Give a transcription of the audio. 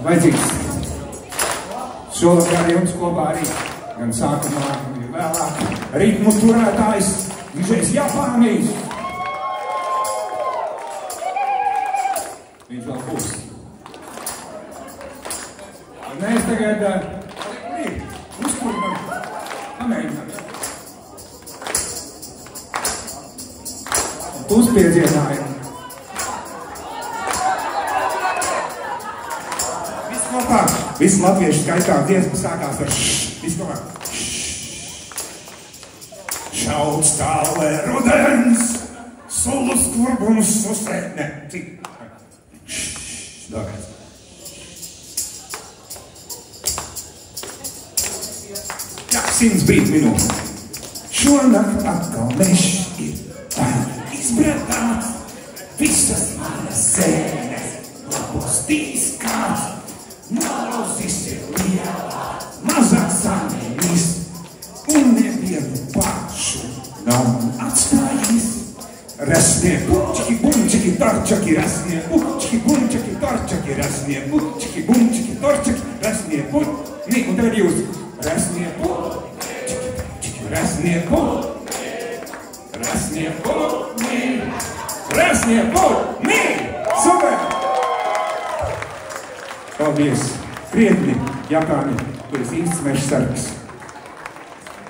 vajadzīgs šovakar jums kopā arī, gan sākumā, gan vēlāk, ritmu turētājs, DJs Japānijas. Viņš vēl būs. Mēs tagad uzkurinam, pamēģinām. Uzpiedziedājam. Viss kopā, viss latviešu skaistā dziesma sākās ar viss kopā. Šauts tālē rudens, sulus kurbums susētne. Cik? Dākās. Jā, 100 brīd minūtes. Šonakt atkal mežs ir izbredāts, visas manas sēnes, labos tīskāts, nolauzis ir lielā, mazāk sanēmis, un nevienu pašu nav atstājis. Rasnie puķi, bunčiki, torčaki, rasnie puķi, bunčiki, torčaki, rasnie puķi, bunčiki, torčaki, rasnie puķi. Un tad jūs rasnie puķi, rasnie puķi, rasnie puķi, rasnie puķi. Super! Paldies! Krietni, Japāni, tu esi īsts meža sargs.